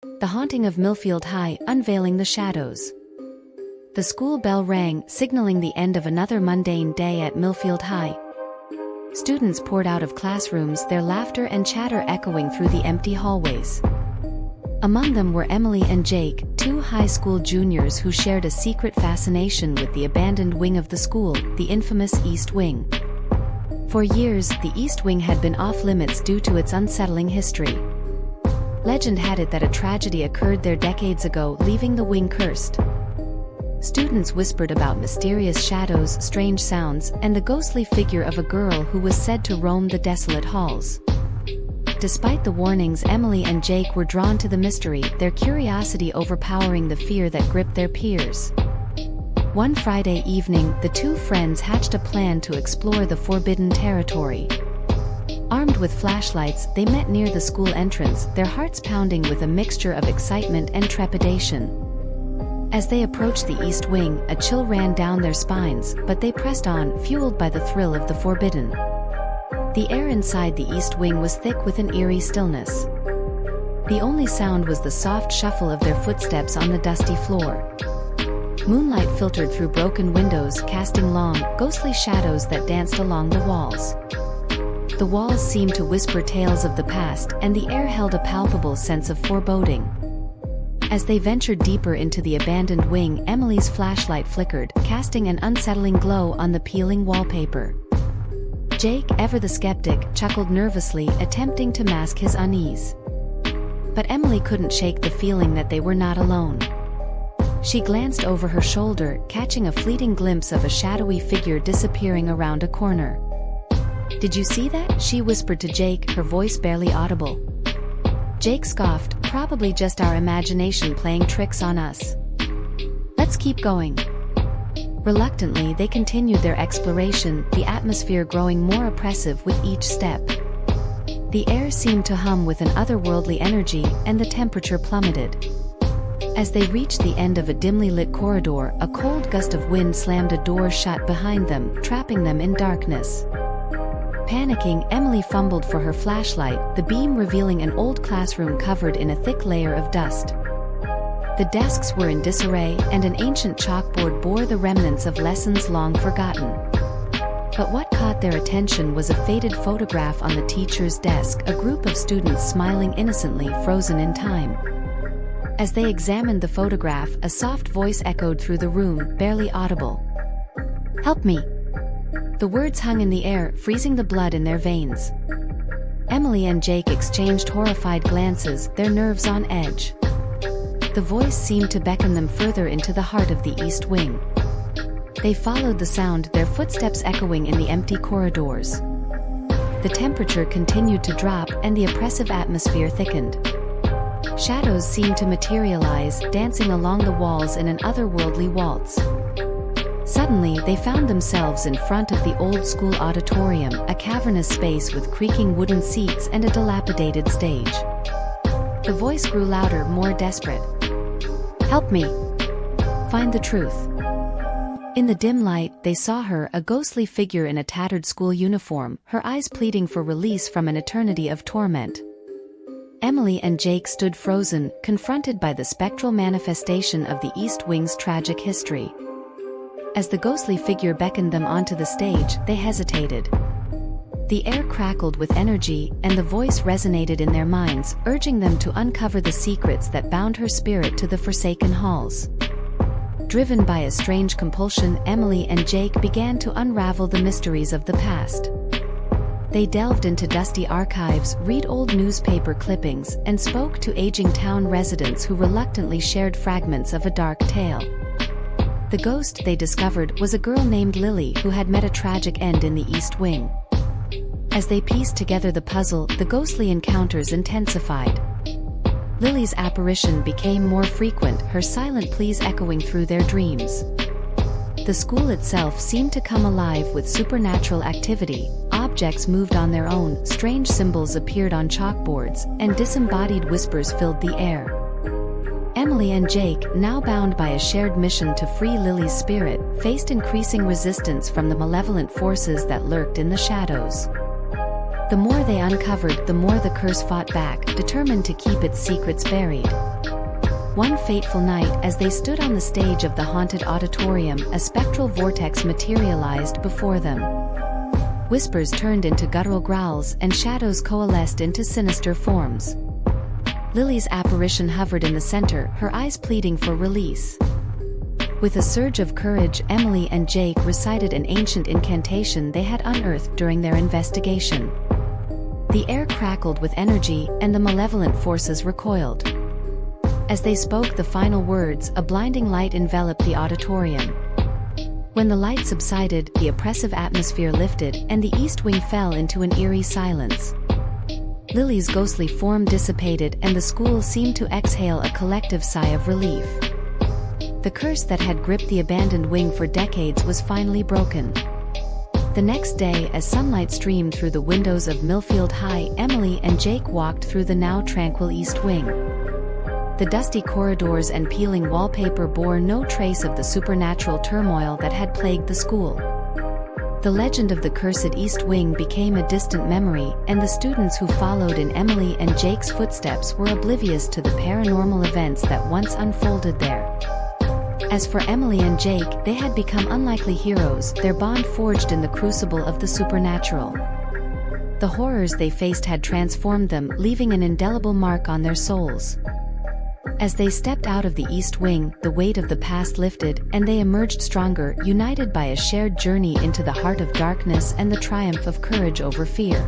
The Haunting of Millfield High, Unveiling the Shadows. The school bell rang, signaling the end of another mundane day at Millfield High. Students poured out of classrooms, their laughter and chatter echoing through the empty hallways. Among them were Emily and Jake, two high school juniors who shared a secret fascination with the abandoned wing of the school, the infamous East Wing. For years, the East Wing had been off-limits due to its unsettling history. Legend had it that a tragedy occurred there decades ago, leaving the wing cursed. Students whispered about mysterious shadows, strange sounds, and the ghostly figure of a girl who was said to roam the desolate halls. Despite the warnings, Emily and Jake were drawn to the mystery, their curiosity overpowering the fear that gripped their peers. One Friday evening, the two friends hatched a plan to explore the forbidden territory. Armed with flashlights, they met near the school entrance, their hearts pounding with a mixture of excitement and trepidation. As they approached the East Wing, a chill ran down their spines, but they pressed on, fueled by the thrill of the forbidden. The air inside the East Wing was thick with an eerie stillness. The only sound was the soft shuffle of their footsteps on the dusty floor. Moonlight filtered through broken windows, casting long, ghostly shadows that danced along the walls. The walls seemed to whisper tales of the past, and the air held a palpable sense of foreboding. As they ventured deeper into the abandoned wing, Emily's flashlight flickered, casting an unsettling glow on the peeling wallpaper. Jake, ever the skeptic, chuckled nervously, attempting to mask his unease. But Emily couldn't shake the feeling that they were not alone. She glanced over her shoulder, catching a fleeting glimpse of a shadowy figure disappearing around a corner. "Did you see that?" she whispered to Jake, her voice barely audible. Jake scoffed, "Probably just our imagination playing tricks on us. Let's keep going." Reluctantly, they continued their exploration, the atmosphere growing more oppressive with each step. The air seemed to hum with an otherworldly energy, and the temperature plummeted. As they reached the end of a dimly lit corridor, a cold gust of wind slammed a door shut behind them, trapping them in darkness. Panicking, Emily fumbled for her flashlight, the beam revealing an old classroom covered in a thick layer of dust. The desks were in disarray, and an ancient chalkboard bore the remnants of lessons long forgotten. But what caught their attention was a faded photograph on the teacher's desk, a group of students smiling innocently, frozen in time. As they examined the photograph, a soft voice echoed through the room, barely audible. "Help me." The words hung in the air, freezing the blood in their veins. Emily and Jake exchanged horrified glances, their nerves on edge. The voice seemed to beckon them further into the heart of the East Wing. They followed the sound, their footsteps echoing in the empty corridors. The temperature continued to drop, and the oppressive atmosphere thickened. Shadows seemed to materialize, dancing along the walls in an otherworldly waltz. Suddenly, they found themselves in front of the old school auditorium, a cavernous space with creaking wooden seats and a dilapidated stage. The voice grew louder, more desperate. "Help me. Find the truth." In the dim light, they saw her, a ghostly figure in a tattered school uniform, her eyes pleading for release from an eternity of torment. Emily and Jake stood frozen, confronted by the spectral manifestation of the East Wing's tragic history. As the ghostly figure beckoned them onto the stage, they hesitated. The air crackled with energy, and the voice resonated in their minds, urging them to uncover the secrets that bound her spirit to the forsaken halls. Driven by a strange compulsion, Emily and Jake began to unravel the mysteries of the past. They delved into dusty archives, read old newspaper clippings, and spoke to aging town residents who reluctantly shared fragments of a dark tale. The ghost they discovered was a girl named Lily who had met a tragic end in the East Wing. As they pieced together the puzzle, the ghostly encounters intensified. Lily's apparition became more frequent, her silent pleas echoing through their dreams. The school itself seemed to come alive with supernatural activity. Objects moved on their own, strange symbols appeared on chalkboards, and disembodied whispers filled the air. Emily and Jake, now bound by a shared mission to free Lily's spirit, faced increasing resistance from the malevolent forces that lurked in the shadows. The more they uncovered, the more the curse fought back, determined to keep its secrets buried. One fateful night, as they stood on the stage of the haunted auditorium, a spectral vortex materialized before them. Whispers turned into guttural growls, and shadows coalesced into sinister forms. Lily's apparition hovered in the center, her eyes pleading for release. With a surge of courage, Emily and Jake recited an ancient incantation they had unearthed during their investigation. The air crackled with energy, and the malevolent forces recoiled. As they spoke the final words, a blinding light enveloped the auditorium. When the light subsided, the oppressive atmosphere lifted, and the east wing fell into an eerie silence. Lily's ghostly form dissipated, and the school seemed to exhale a collective sigh of relief. The curse that had gripped the abandoned wing for decades was finally broken. The next day, as sunlight streamed through the windows of Millfield High, Emily and Jake walked through the now tranquil east wing. The dusty corridors and peeling wallpaper bore no trace of the supernatural turmoil that had plagued the school. The legend of the cursed East Wing became a distant memory, and the students who followed in Emily and Jake's footsteps were oblivious to the paranormal events that once unfolded there. As for Emily and Jake, they had become unlikely heroes, their bond forged in the crucible of the supernatural. The horrors they faced had transformed them, leaving an indelible mark on their souls. As they stepped out of the East Wing, the weight of the past lifted, and they emerged stronger, united by a shared journey into the heart of darkness and the triumph of courage over fear.